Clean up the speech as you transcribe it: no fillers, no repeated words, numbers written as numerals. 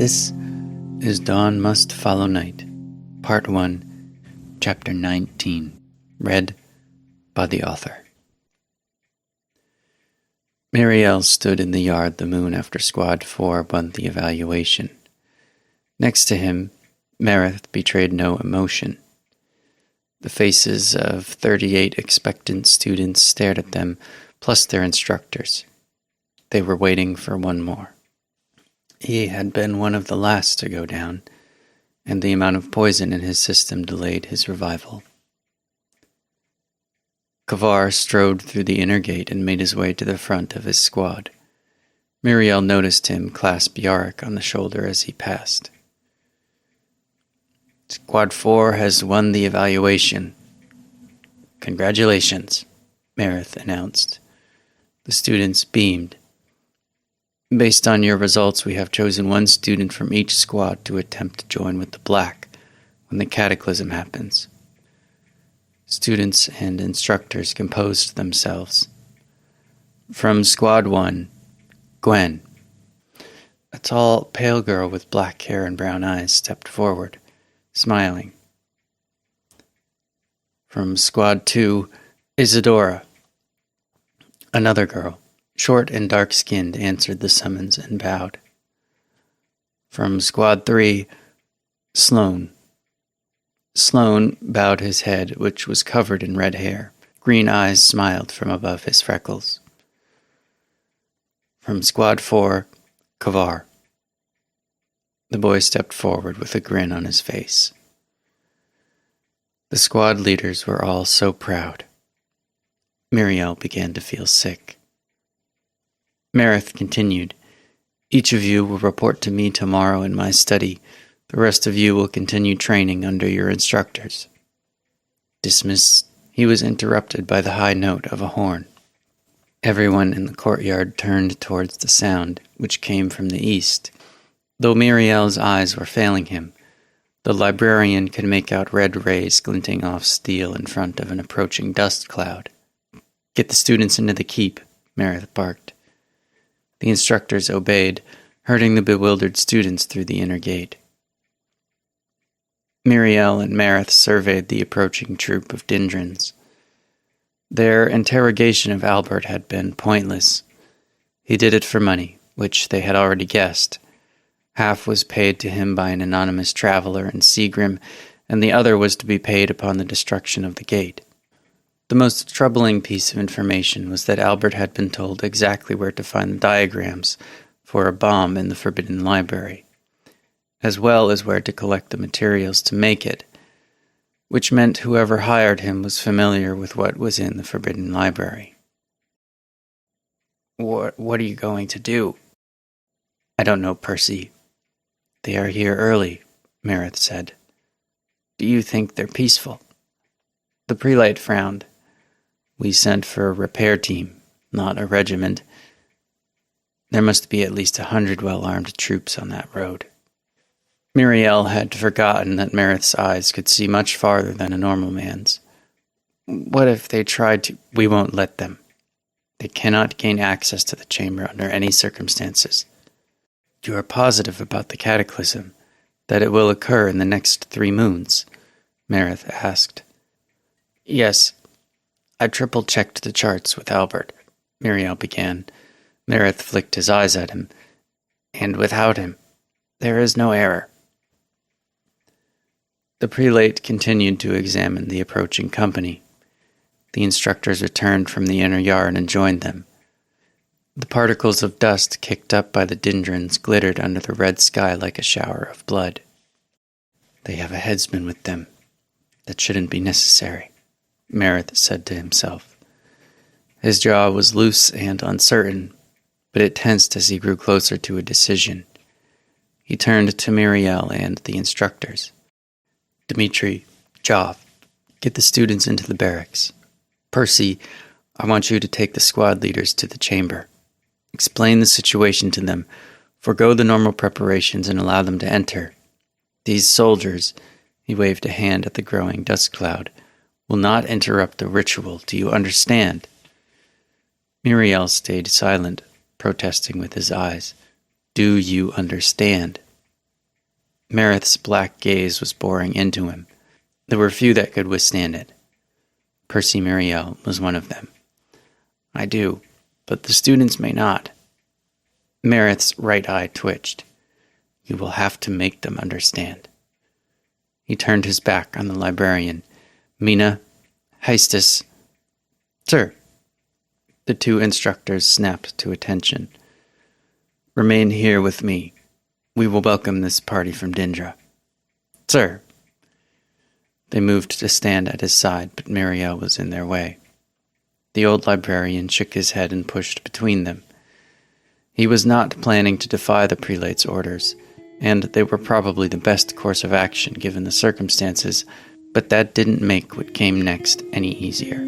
This is Dawn Must Follow Night, Part 1, Chapter 19, read by the author. Marielle stood in the yard the moon after Squad 4 won the evaluation. Next to him, Meredith betrayed no emotion. The faces of 38 expectant students stared at them, plus their instructors. They were waiting for one more. He had been one of the last to go down, and the amount of poison in his system delayed his revival. Kavar strode through the inner gate and made his way to the front of his squad. Muriel noticed him clasp Yarick on the shoulder as he passed. Squad 4 has won the evaluation. Congratulations, Meredith announced. The students beamed. Based on your results, we have chosen one student from each squad to attempt to join with the Black when the cataclysm happens. Students and instructors composed themselves. From Squad 1, Gwen. A tall, pale girl with black hair and brown eyes stepped forward, smiling. From Squad 2, Isadora. Another girl, short and dark-skinned, answered the summons and bowed. From Squad 3, Sloan. Sloan bowed his head, which was covered in red hair. Green eyes smiled from above his freckles. From Squad 4, Kavar. The boy stepped forward with a grin on his face. The squad leaders were all so proud. Muriel began to feel sick. Meredith continued, Each of you will report to me tomorrow in my study. The rest of you will continue training under your instructors. Dismissed. He was interrupted by the high note of a horn. Everyone in the courtyard turned towards the sound, which came from the east. Though Muriel's eyes were failing him, the librarian could make out red rays glinting off steel in front of an approaching dust cloud. Get the students into the keep, Meredith barked. The instructors obeyed, herding the bewildered students through the inner gate. Muriel and Meredith surveyed the approaching troop of Dindrans. Their interrogation of Albert had been pointless. He did it for money, which they had already guessed. Half was paid to him by an anonymous traveler in Seagrim, and the other was to be paid upon the destruction of the gate. The most troubling piece of information was that Albert had been told exactly where to find the diagrams for a bomb in the Forbidden Library, as well as where to collect the materials to make it, which meant whoever hired him was familiar with what was in the Forbidden Library. What are you going to do? I don't know, Percy. They are here early, Meredith said. Do you think they're peaceful? The prelate frowned. We sent for a repair team, not a regiment. There must be at least 100 well-armed troops on that road. Muriel had forgotten that Meredith's eyes could see much farther than a normal man's. What if they tried to? We won't let them. They cannot gain access to the chamber under any circumstances. You are positive about the cataclysm, that it will occur in the next 3 moons? Meredith asked. Yes. I triple-checked the charts with Albert, Muriel began. Meredith flicked his eyes at him. And without him, there is no error. The prelate continued to examine the approaching company. The instructors returned from the inner yard and joined them. The particles of dust kicked up by the Dindrans glittered under the red sky like a shower of blood. They have a headsman with them. That shouldn't be necessary, Meredith said to himself. His jaw was loose and uncertain, but it tensed as he grew closer to a decision. He turned to Muriel and the instructors. Dmitri, Jov, get the students into the barracks. Percy, I want you to take the squad leaders to the chamber. Explain the situation to them, forgo the normal preparations and allow them to enter. These soldiers, he waved a hand at the growing dust cloud, will not interrupt the ritual. Do you understand? Muriel stayed silent, protesting with his eyes. Do you understand? Meredith's black gaze was boring into him. There were few that could withstand it. Percy Muriel was one of them. I do, but the students may not. Meredith's right eye twitched. You will have to make them understand. He turned his back on the librarian. Mina, Heistus. Sir. The two instructors snapped to attention. Remain here with me. We will welcome this party from Dindra. Sir. They moved to stand at his side, but Muriel was in their way. The old librarian shook his head and pushed between them. He was not planning to defy the prelate's orders, and they were probably the best course of action given the circumstances, but that didn't make what came next any easier.